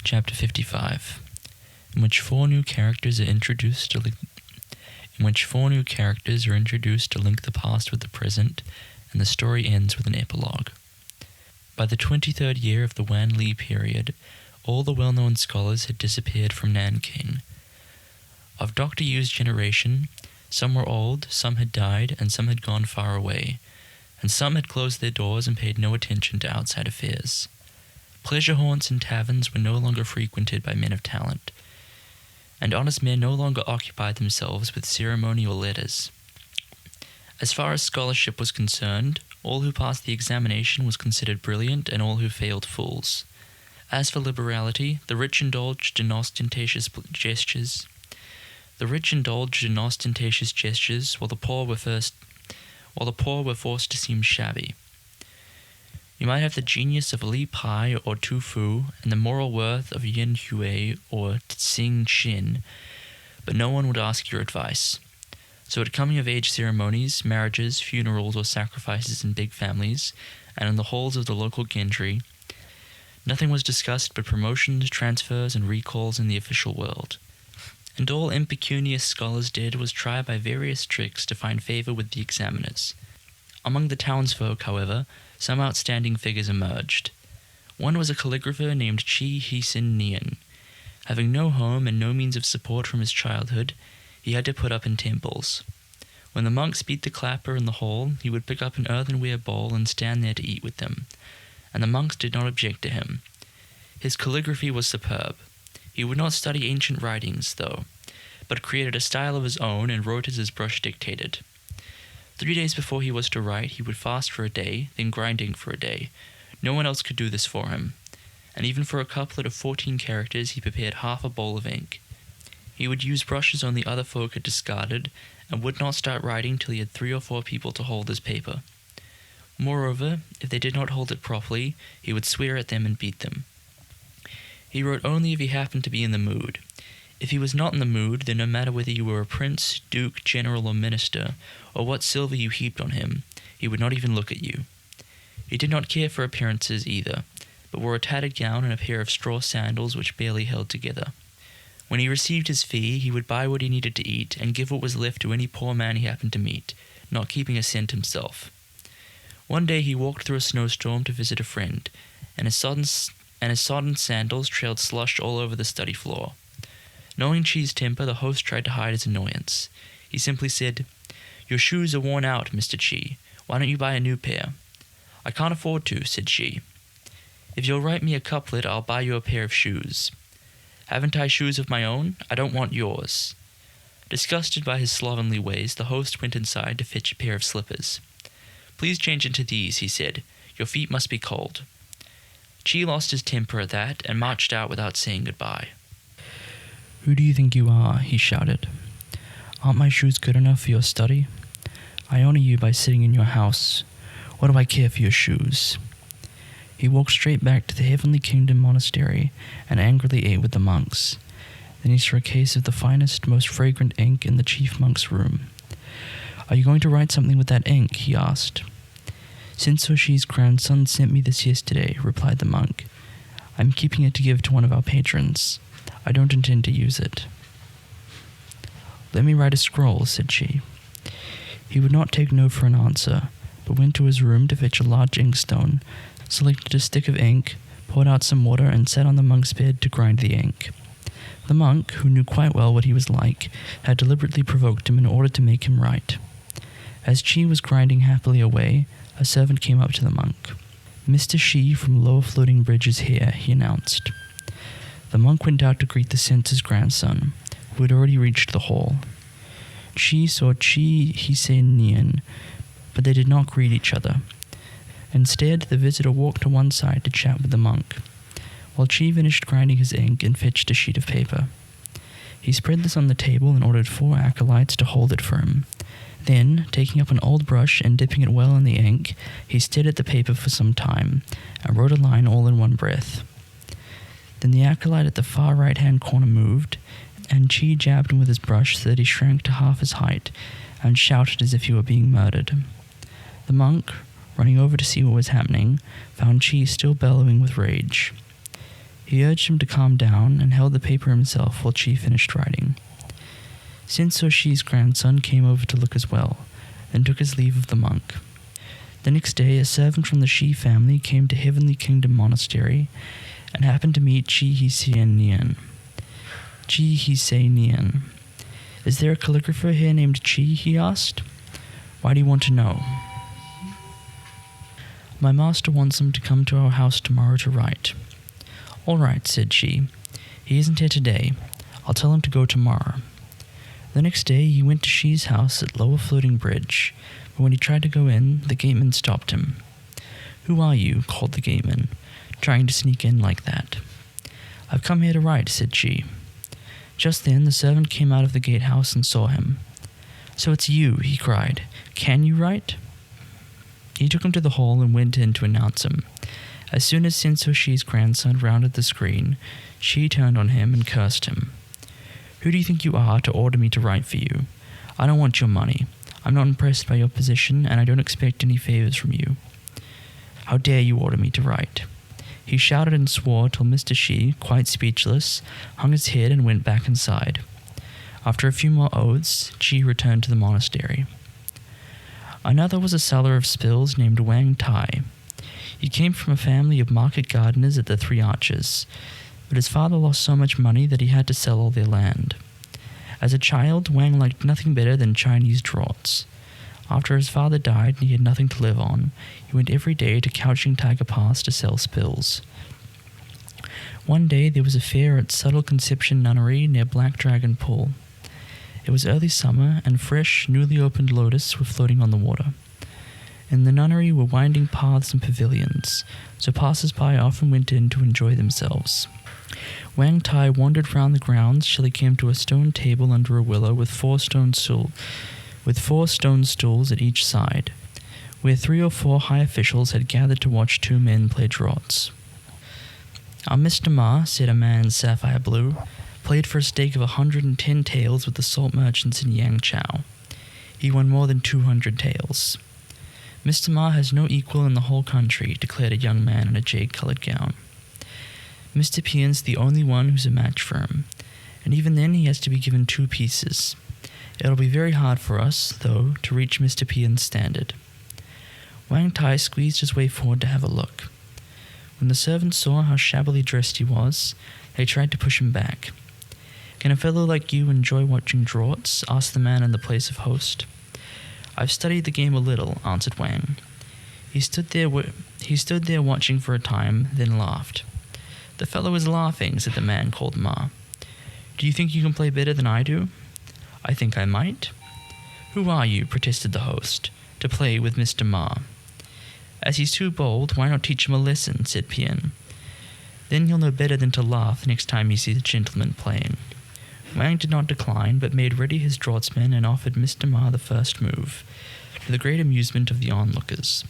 Chapter 55, in which four new characters are introduced to link the past with the present, and the story ends with an epilogue. By the 23rd year of the Wan Li period, all the well-known scholars had disappeared from Nanking. Of Dr. Yu's generation, some were old, some had died, and some had gone far away, and some had closed their doors and paid no attention to outside affairs. Pleasure haunts and taverns were no longer frequented by men of talent, and honest men no longer occupied themselves with ceremonial letters. As far as scholarship was concerned, all who passed the examination was considered brilliant, and all who failed fools. As for liberality, the rich indulged in ostentatious gestures, while the poor were forced to seem shabby. You might have the genius of Li Pai or Tu Fu, and the moral worth of Yin Hui or Tsing Xin, but no one would ask your advice. So at coming-of-age ceremonies, marriages, funerals, or sacrifices in big families, and in the halls of the local gentry, nothing was discussed but promotions, transfers, and recalls in the official world. And all impecunious scholars did was try by various tricks to find favor with the examiners. Among the townsfolk, however, some outstanding figures emerged. One was a calligrapher named Chi Hisin Nian. Having no home and no means of support from his childhood, he had to put up in temples. When the monks beat the clapper in the hall, he would pick up an earthenware bowl and stand there to eat with them, and the monks did not object to him. His calligraphy was superb. He would not study ancient writings, though, but created a style of his own and wrote as his brush dictated. 3 days before he was to write, he would fast for a day, then grinding for a day. No one else could do this for him, and even for a couplet of 14 characters he prepared half a bowl of ink. He would use brushes only other folk had discarded, and would not start writing till he had 3 or 4 people to hold his paper. Moreover, if they did not hold it properly, he would swear at them and beat them. He wrote only if he happened to be in the mood. If he was not in the mood, then no matter whether you were a prince, duke, general, or minister, or what silver you heaped on him, he would not even look at you. He did not care for appearances either, but wore a tattered gown and a pair of straw sandals which barely held together. When he received his fee, he would buy what he needed to eat and give what was left to any poor man he happened to meet, not keeping a cent himself. One day he walked through a snowstorm to visit a friend, and his sodden sandals trailed slush all over the study floor. Knowing Chi's temper, the host tried to hide his annoyance. He simply said, "Your shoes are worn out, Mr. Chi. Why don't you buy a new pair?" "I can't afford to," said Chi. "If you'll write me a couplet, I'll buy you a pair of shoes." "Haven't I shoes of my own? I don't want yours." Disgusted by his slovenly ways, the host went inside to fetch a pair of slippers. "Please change into these," he said. "Your feet must be cold." Chi lost his temper at that and marched out without saying goodbye. "Who do you think you are?" he shouted. "Aren't my shoes good enough for your study? I honor you by sitting in your house. What do I care for your shoes?" He walked straight back to the Heavenly Kingdom monastery and angrily ate with the monks. Then he saw a case of the finest, most fragrant ink in the chief monk's room. "Are you going to write something with that ink?" he asked. "Sensor Shi's grandson sent me this yesterday," replied the monk. "I'm keeping it to give to one of our patrons. I don't intend to use it." "Let me write a scroll," said she. He would not take no for an answer, but went to his room to fetch a large inkstone, selected a stick of ink, poured out some water, and sat on the monk's bed to grind the ink. The monk, who knew quite well what he was like, had deliberately provoked him in order to make him write. As Chi was grinding happily away, a servant came up to the monk. "Mr. Shi from Lower Floating Bridge is here," he announced. The monk went out to greet the censor's grandson, who had already reached the hall. Chi saw Chi Hisin Nian, but they did not greet each other. Instead, the visitor walked to one side to chat with the monk, while Chi finished grinding his ink and fetched a sheet of paper. He spread this on the table and ordered 4 acolytes to hold it for him. Then, taking up an old brush and dipping it well in the ink, he stared at the paper for some time and wrote a line all in one breath. Then the acolyte at the far right-hand corner moved, and Chi jabbed him with his brush so that he shrank to half his height and shouted as if he were being murdered. The monk, running over to see what was happening, found Chi still bellowing with rage. He urged him to calm down and held the paper himself while Chi finished writing. Sensoshi's grandson came over to look as well, then took his leave of the monk. The next day, a servant from the Shi family came to Heavenly Kingdom Monastery and happened to meet Chi Hisei Nian. Chi Hisei Nian. Is there a calligrapher here named Chi? He asked. Why do you want to know? My master wants him to come to our house tomorrow to write. All right, said Chi. He isn't here today. I'll tell him to go tomorrow. The next day, he went to Shi's house at Lower Floating Bridge, but when he tried to go in, the gateman stopped him. Who are you? Called the gateman, trying to sneak in like that. I've come here to write, said Chi. Just then, the servant came out of the gatehouse and saw him. So it's you, he cried. Can you write? He took him to the hall and went in to announce him. As soon as Sensoshi's grandson rounded the screen, Shi turned on him and cursed him. Who do you think you are to order me to write for you? I don't want your money. I'm not impressed by your position, and I don't expect any favors from you. How dare you order me to write? He shouted and swore till Mr. Shi, quite speechless, hung his head and went back inside. After a few more oaths, Chi returned to the monastery. Another was a seller of spills named Wang Tai. He came from a family of market gardeners at the Three Arches, but his father lost so much money that he had to sell all their land. As a child, Wang liked nothing better than Chinese draughts. After his father died and he had nothing to live on, he went every day to Couching Tiger Pass to sell spills. One day there was a fair at Subtle Conception Nunnery near Black Dragon Pool. It was early summer, and fresh, newly opened lotus were floating on the water. In the nunnery were winding paths and pavilions, so passers-by often went in to enjoy themselves. Wang Tai wandered round the grounds till he came to a stone table under a willow with four stone stools at each side, where 3 or 4 high officials had gathered to watch 2 men play draughts. Our Mr. Ma, said a man in sapphire blue, played for a stake of 110 taels with the salt merchants in Yangchao. He won more than 200 taels. Mr. Ma has no equal in the whole country, declared a young man in a jade-colored gown. Mr. Pian's the only one who's a match for him, and even then he has to be given 2 pieces. It'll be very hard for us, though, to reach Mr. Pian's standard. Wang Tai squeezed his way forward to have a look. When the servants saw how shabbily dressed he was, they tried to push him back. Can a fellow like you enjoy watching draughts? Asked the man in the place of host. I've studied the game a little, answered Wang. He stood there watching for a time, then laughed. The fellow is laughing, said the man called Ma. Do you think you can play better than I do? I think I might. Who are you, protested the host, to play with Mr. Ma? As he's too bold, why not teach him a lesson, said Pian. Then he'll know better than to laugh the next time he sees a gentleman playing. Wang did not decline, but made ready his draughtsman and offered Mr. Ma the first move, to the great amusement of the onlookers.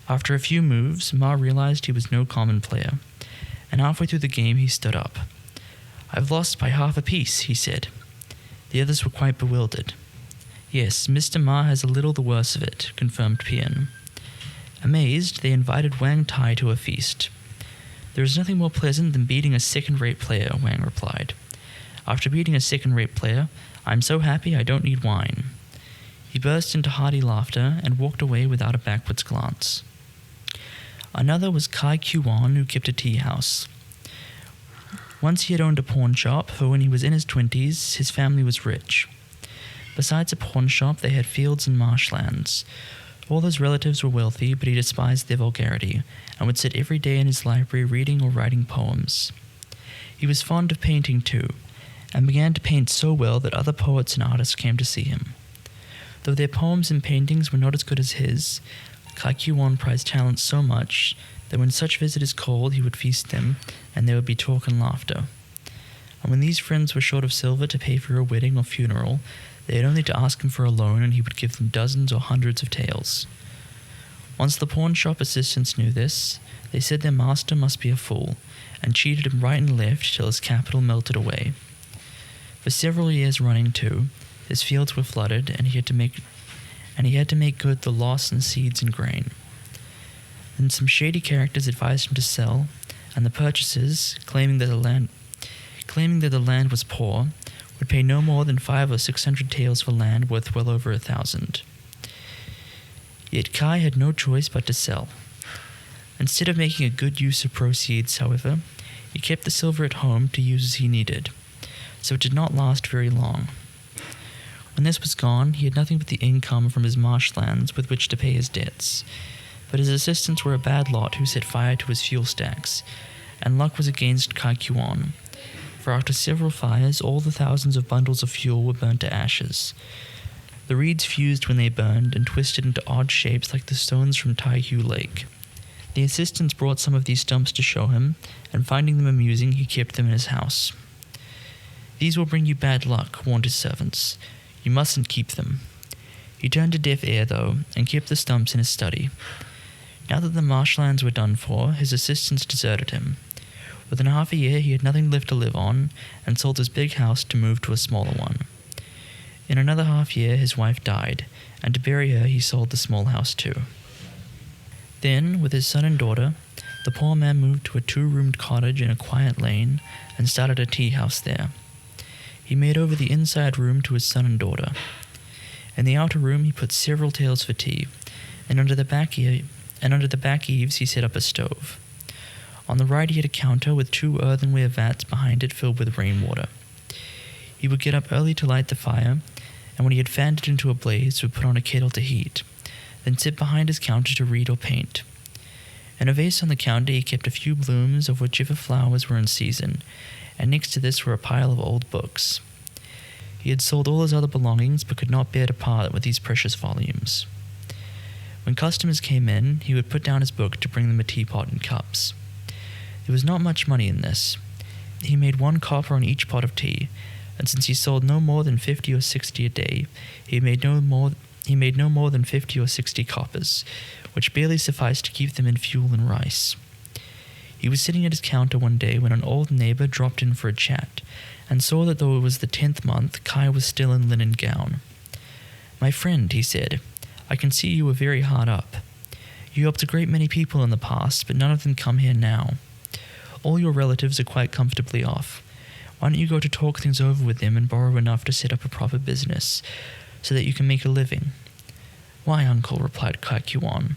After a few moves, Ma realized he was no common player, and halfway through the game he stood up. I've lost by half a piece, he said. The others were quite bewildered. Yes, Mr. Ma has a little the worse of it, confirmed Pian. Amazed, they invited Wang Tai to a feast. There is nothing more pleasant than beating a second-rate player, Wang replied. After beating a second-rate player, I'm so happy I don't need wine. He burst into hearty laughter and walked away without a backwards glance. Another was Kai Q-on, who kept a tea house. Once he had owned a pawn shop, for when he was in his 20s, his family was rich. Besides a pawn shop, they had fields and marshlands. All his relatives were wealthy, but he despised their vulgarity, and would sit every day in his library reading or writing poems. He was fond of painting too, and began to paint so well that other poets and artists came to see him. Though their poems and paintings were not as good as his, Kai Q-on prized talent so much that when such visitors called, he would feast them, and there would be talk and laughter. And when these friends were short of silver to pay for a wedding or funeral, they had only to ask him for a loan, and he would give them dozens or hundreds of taels. Once the pawn shop assistants knew this, they said their master must be a fool, and cheated him right and left till his capital melted away. For several years running, too, his fields were flooded, and he had to make good the loss in seeds and grain. Then some shady characters advised him to sell, and the purchasers, claiming that the land was poor, would pay no more than 500 or 600 taels for land worth well over 1,000. Yet Kai had no choice but to sell. Instead of making a good use of proceeds, however, he kept the silver at home to use as he needed, so it did not last very long. When this was gone, he had nothing but the income from his marshlands with which to pay his debts, but his assistants were a bad lot who set fire to his fuel stacks, and luck was against Kai Kuan, for after several fires all the thousands of bundles of fuel were burnt to ashes. The reeds fused when they burned and twisted into odd shapes like the stones from Tai Hu Lake. The assistants brought some of these stumps to show him, and finding them amusing, he kept them in his house. "These will bring you bad luck," warned his servants. "You mustn't keep them." He turned a deaf ear, though, and kept the stumps in his study. Now that the marshlands were done for, his assistants deserted him. Within half a year, he had nothing left to live on, and sold his big house to move to a smaller one. In another half year, his wife died, and to bury her, he sold the small house too. Then, with his son and daughter, the poor man moved to a 2-roomed cottage in a quiet lane and started a tea house there. He made over the inside room to his son and daughter. In the outer room, he put several tails for tea, and under the back eaves he set up a stove. On the right he had a counter with 2 earthenware vats behind it filled with rainwater. He would get up early to light the fire, and when he had fanned it into a blaze, would put on a kettle to heat, then sit behind his counter to read or paint. In a vase on the counter he kept a few blooms of whichever flowers were in season, and next to this were a pile of old books. He had sold all his other belongings, but could not bear to part with these precious volumes. When customers came in, he would put down his book to bring them a teapot and cups. There was not much money in this. He made 1 copper on each pot of tea, and since he sold no more than 50 or 60 a day, he made no more than 50 or 60 coppers, which barely sufficed to keep them in fuel and rice. He was sitting at his counter one day when an old neighbor dropped in for a chat, and saw that though it was the 10th month, Kai was still in linen gown. "My friend," he said, "I can see you were very hard up. You helped a great many people in the past, but none of them come here now. All your relatives are quite comfortably off. Why don't you go to talk things over with them and borrow enough to set up a proper business, so that you can make a living?" "Why, uncle," replied Kai Kuan,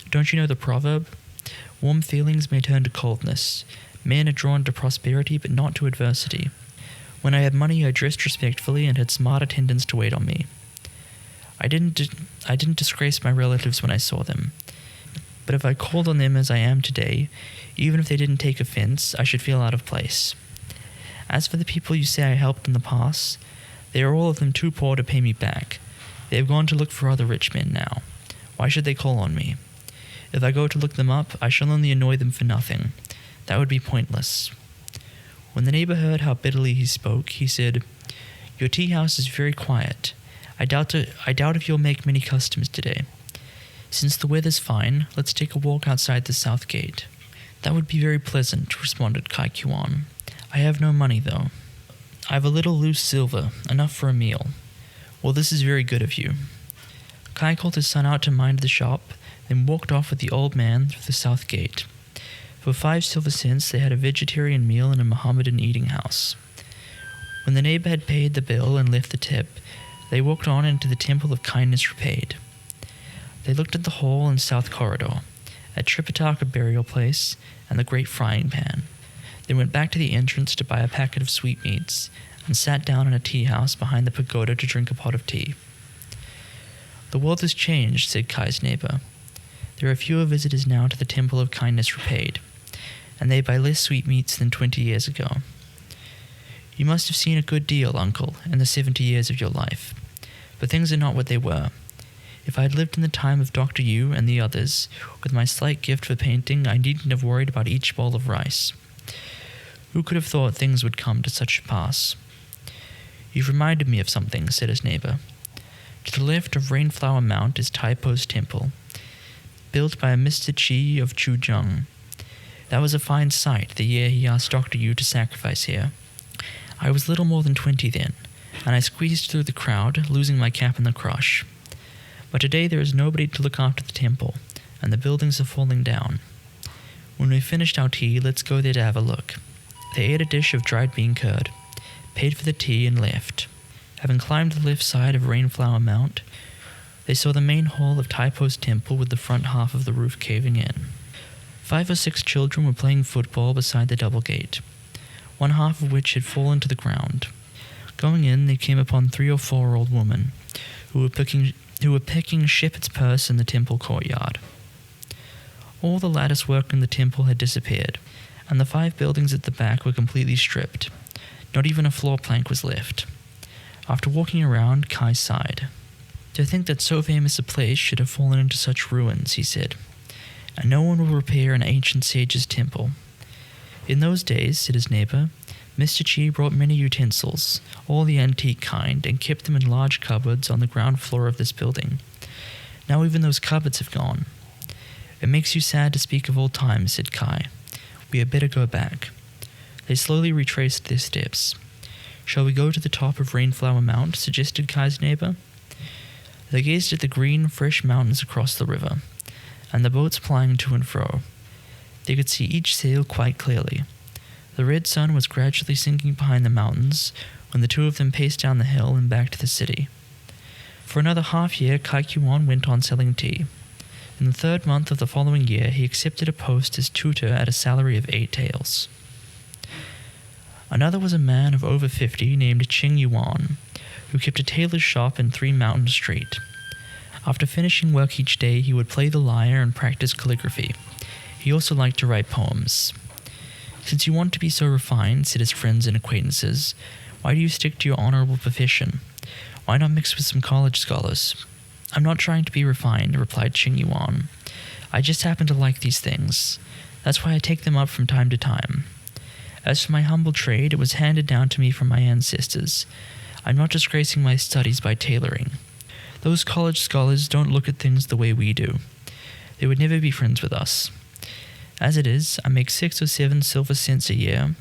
"don't you know the proverb? Warm feelings may turn to coldness. Men are drawn to prosperity, but not to adversity. When I had money, I dressed respectfully and had smart attendants to wait on me. I didn't disgrace my relatives when I saw them. But if I called on them as I am today, even if they didn't take offense, I should feel out of place. As for the people you say I helped in the past, they are all of them too poor to pay me back. They have gone to look for other rich men now. Why should they call on me? If I go to look them up, I shall only annoy them for nothing. That would be pointless." When the neighbor heard how bitterly he spoke, he said, "Your tea house is very quiet. I doubt if you'll make many customers today. Since the weather's fine, let's take a walk outside the south gate." "That would be very pleasant," responded Kai Kuan. "I have no money, though. I have a little loose silver, enough for a meal." "Well, this is very good of you." Kai called his son out to mind the shop, then walked off with the old man through the south gate. For 5 silver cents they had a vegetarian meal in a Mohammedan eating house. When the neighbor had paid the bill and left the tip, they walked on into the Temple of Kindness Repaid. They looked at the hall and south corridor, at Tripitaka burial place, and the great frying pan. They went back to the entrance to buy a packet of sweetmeats, and sat down in a tea house behind the pagoda to drink a pot of tea. "The world has changed," said Kai's neighbor. "There are fewer visitors now to the Temple of Kindness Repaid, and they buy less sweetmeats than 20 years ago. You must have seen a good deal, uncle, in the 70 years of your life, but things are not what they were. If I had lived in the time of Dr. Yu and the others, with my slight gift for painting, I needn't have worried about each bowl of rice. Who could have thought things would come to such a pass?" "You've reminded me of something," said his neighbor. "To the left of Rainflower Mount is Taipo's temple, built by a Mr. Chi of Chuzheng. That was a fine sight the year he asked Dr. Yu to sacrifice here. I was little more than 20 then, and I squeezed through the crowd, losing my cap in the crush. But today there is nobody to look after the temple, and the buildings are falling down. When we finished our tea, let's go there to have a look. They ate a dish of dried bean curd, paid for the tea, and left. Having climbed the left side of Rainflower Mount, they saw the main hall of Taipo's temple with the front half of the roof caving in. 5 or 6 children were playing football beside the double gate, one half of which had fallen to the ground. Going in, they came upon 3 or 4 old women who were picking shepherd's purse in the temple courtyard. All the lattice work in the temple had disappeared, and the 5 buildings at the back were completely stripped. Not even a floor plank was left. After walking around, Kai sighed. To think that so famous a place should have fallen into such ruins, he said, and no one will repair an ancient sage's temple. In those days, said his neighbor, Mr. Chi brought many utensils, all the antique kind, and kept them in large cupboards on the ground floor of this building. Now even those cupboards have gone. It makes you sad to speak of old times, said Kai. We had better go back. They slowly retraced their steps. Shall we go to the top of Rainflower Mount, suggested Kai's neighbor. They gazed at the green, fresh mountains across the river, and the boats plying to and fro. They could see each sail quite clearly. The red sun was gradually sinking behind the mountains when the 2 of them paced down the hill and back to the city. For another half-year, Kai Kyuan went on selling tea. In the 3rd month of the following year, he accepted a post as tutor at a salary of 8 taels. Another was a man of over 50 named Ching Yuan, who kept a tailor's shop in 3 Mountain Street. After finishing work each day, he would play the lyre and practice calligraphy. He also liked to write poems. Since you want to be so refined, said his friends and acquaintances, why do you stick to your honorable profession? Why not mix with some college scholars? I'm not trying to be refined, replied Ching Yuan. I just happen to like these things. That's why I take them up from time to time. As for my humble trade, it was handed down to me from my ancestors. I'm not disgracing my studies by tailoring. Those college scholars don't look at things the way we do. They would never be friends with us. As it is, I make 6 or 7 silver cents a year,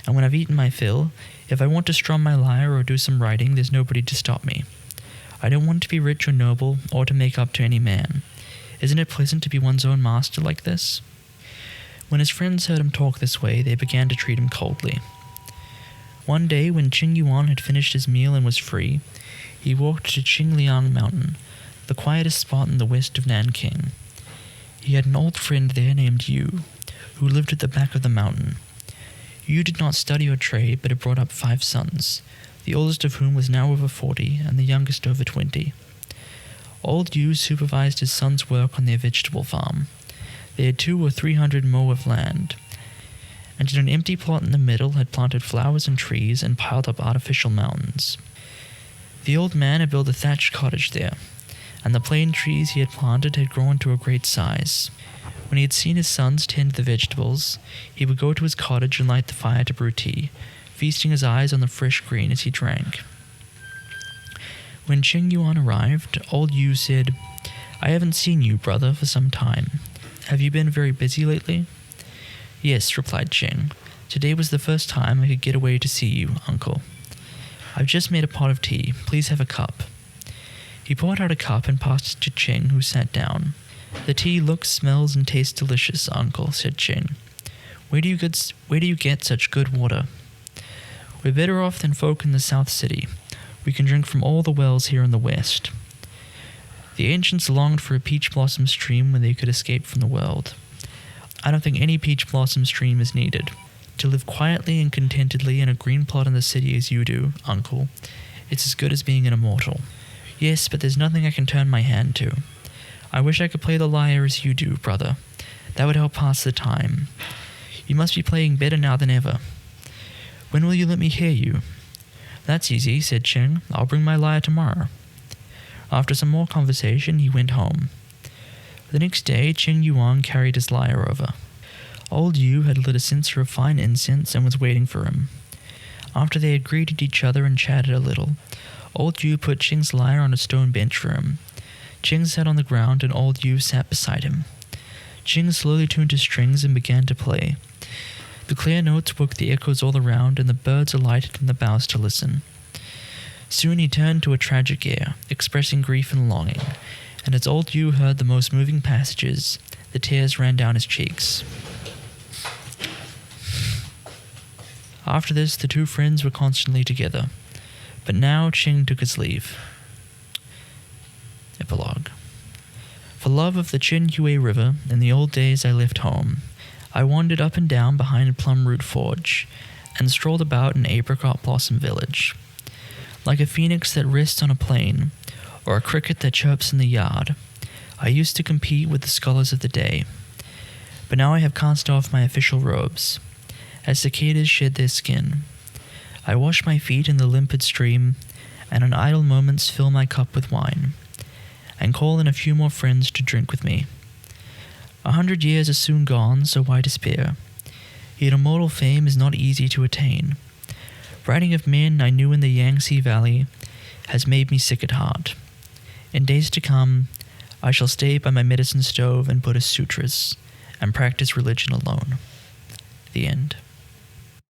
and when I've eaten my fill, if I want to strum my lyre or do some writing, there's nobody to stop me. I don't want to be rich or noble, or to make up to any man. Isn't it pleasant to be one's own master like this? When his friends heard him talk this way, they began to treat him coldly. One day, when Ching Yuan had finished his meal and was free, he walked to Qingliang Mountain, the quietest spot in the west of Nanking. He had an old friend there named Yu, who lived at the back of the mountain. Yu did not study or trade, but had brought up 5 sons, the oldest of whom was now over 40, and the youngest over 20. Old Yu supervised his sons' work on their vegetable farm. They had 200 or 300 mow of land, and in an empty plot in the middle had planted flowers and trees and piled up artificial mountains. The old man had built a thatched cottage there, and the plane trees he had planted had grown to a great size. When he had seen his sons tend the vegetables, he would go to his cottage and light the fire to brew tea, feasting his eyes on the fresh green as he drank. When Ching Yuan arrived, old Yu said, I haven't seen you, brother, for some time. Have you been very busy lately? Yes, replied Ching. Today was the first time I could get away to see you, uncle. I've just made a pot of tea. Please have a cup. He poured out a cup and passed it to Ching, who sat down. The tea looks, smells, and tastes delicious, uncle, said Ching. Where do you get such good water? We're better off than folk in the South City. We can drink from all the wells here in the West. The ancients longed for a peach blossom stream when they could escape from the world. I don't think any peach blossom stream is needed. To live quietly and contentedly in a green plot in the city as you do, uncle, it's as good as being an immortal. Yes, but there's nothing I can turn my hand to. I wish I could play the lyre as you do, brother. That would help pass the time. You must be playing better now than ever. When will you let me hear you? That's easy, said Ching. I'll bring my lyre tomorrow. After some more conversation, he went home. The next day, Ching Yuan carried his lyre over. Old Yu had lit a censer of fine incense and was waiting for him. After they had greeted each other and chatted a little, old Yu put Ching's lyre on a stone bench for him. Ching sat on the ground and old Yu sat beside him. Ching slowly tuned his strings and began to play. The clear notes woke the echoes all around, and the birds alighted in the boughs to listen. Soon he turned to a tragic air, expressing grief and longing, and as old Yu heard the most moving passages, the tears ran down his cheeks. After this, the two friends were constantly together, but now Ching took his leave. Epilogue. For love of the Chin Yue River, in the old days I left home. I wandered up and down behind Plumroot Forge, and strolled about in Apricot Blossom Village. Like a phoenix that rests on a plain, or a cricket that chirps in the yard, I used to compete with the scholars of the day. But now I have cast off my official robes. As cicadas shed their skin, I wash my feet in the limpid stream, and in idle moments fill my cup with wine, and call in a few more friends to drink with me. 100 years are soon gone, so why despair? Yet immortal fame is not easy to attain. Writing of men I knew in the Yangtze Valley has made me sick at heart. In days to come, I shall stay by my medicine stove and Buddhist sutras, and practice religion alone. The end.